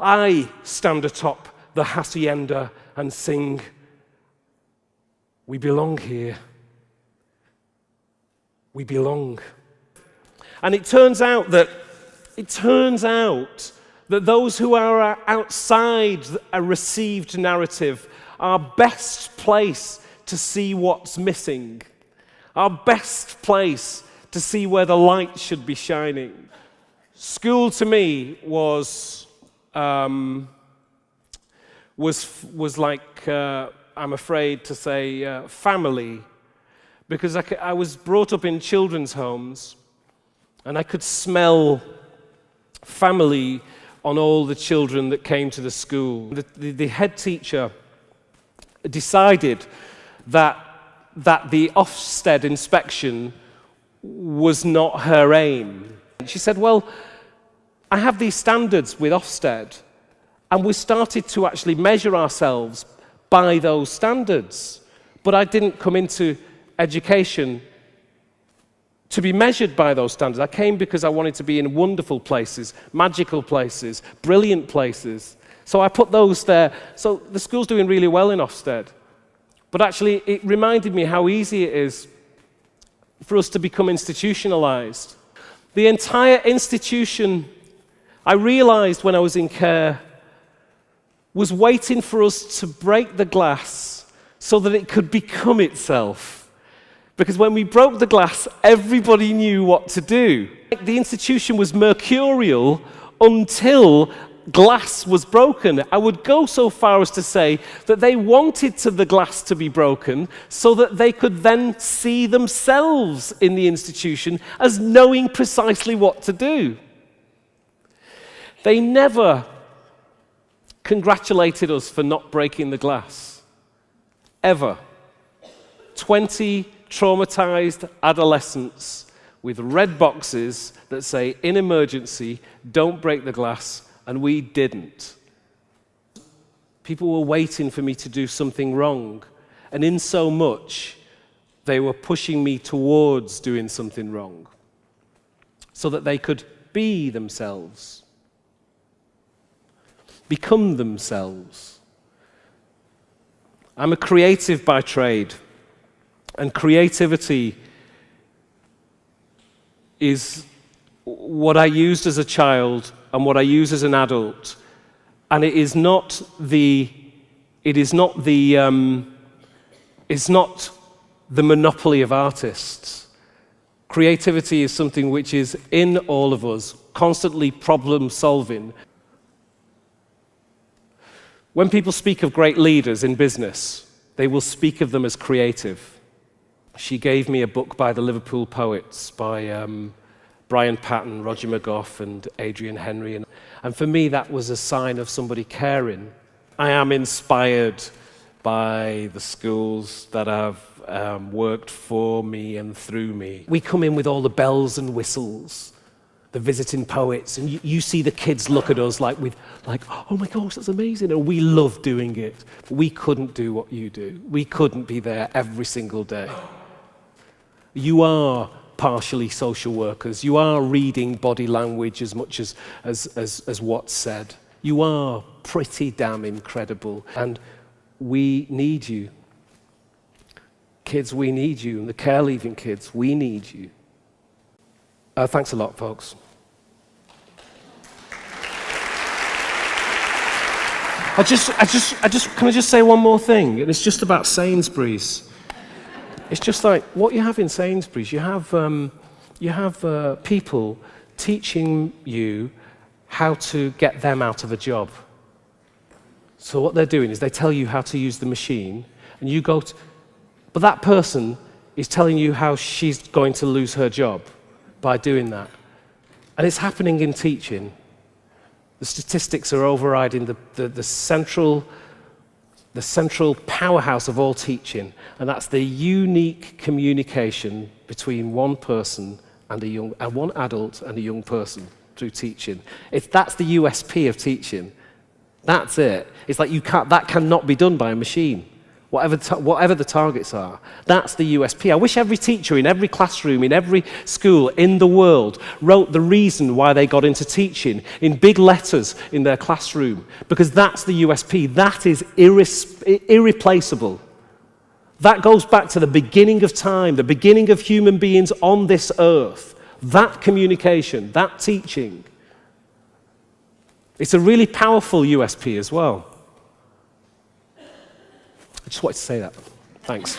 I stand atop the hacienda and sing, we belong here. We belong. And it turns out that those who are outside a received narrative are best placed to see what's missing, are best placed to see where the light should be shining. School to me was like, I'm afraid to say, family, because I was brought up in children's homes, and I could smell family on all the children that came to the school. The head teacher decided that the Ofsted inspection was not her aim. She said, well, I have these standards with Ofsted, and we started to actually measure ourselves by those standards. But I didn't come into education to be measured by those standards. I came because I wanted to be in wonderful places, magical places, brilliant places. So I put those there. So the school's doing really well in Ofsted. But actually, it reminded me how easy it is for us to become institutionalized. The entire institution, I realized when I was in care, was waiting for us to break the glass so that it could become itself. Because when we broke the glass, everybody knew what to do. The institution was mercurial until glass was broken. I would go so far as to say that they wanted the glass to be broken so that they could then see themselves in the institution as knowing precisely what to do. They never congratulated us for not breaking the glass. Ever. 20 traumatized adolescents with red boxes that say, in emergency, don't break the glass, and we didn't. People were waiting for me to do something wrong, and in so much, they were pushing me towards doing something wrong so that they could be themselves, become themselves. I'm a creative by trade. And creativity is what I used as a child and what I use as an adult. And it's not the monopoly of artists. Creativity is something which is in all of us, constantly problem solving. When people speak of great leaders in business, they will speak of them as creative. She gave me a book by the Liverpool poets, by Brian Patton, Roger McGough, and Adrian Henry. And for me, that was a sign of somebody caring. I am inspired by the schools that have worked for me and through me. We come in with all the bells and whistles, the visiting poets, and you see the kids look at us like, oh my gosh, that's amazing, and we love doing it. But we couldn't do what you do. We couldn't be there every single day. You are partially social workers. You are reading body language as much as what's said. You are pretty damn incredible, and we need you. Kids, we need you, and the care-leaving kids, we need you. Thanks a lot, folks. Can I just say one more thing? And it's just about Sainsbury's. It's just like what you have in Sainsbury's. You have people teaching you how to get them out of a job. So what they're doing is they tell you how to use the machine, and you go to, but that person is telling you how she's going to lose her job by doing that. And it's happening in teaching. The statistics are overriding the central powerhouse of all teaching, and that's the unique communication between one person and one adult and a young person through teaching. That's the USP of teaching. That's it. It's like that cannot be done by a machine. whatever the targets are. That's the USP. I wish every teacher in every classroom, in every school in the world wrote the reason why they got into teaching in big letters in their classroom, because that's the USP. That is irreplaceable. That goes back to the beginning of time, the beginning of human beings on this earth. That communication, that teaching. It's a really powerful USP as well. I just wanted to say that. Thanks.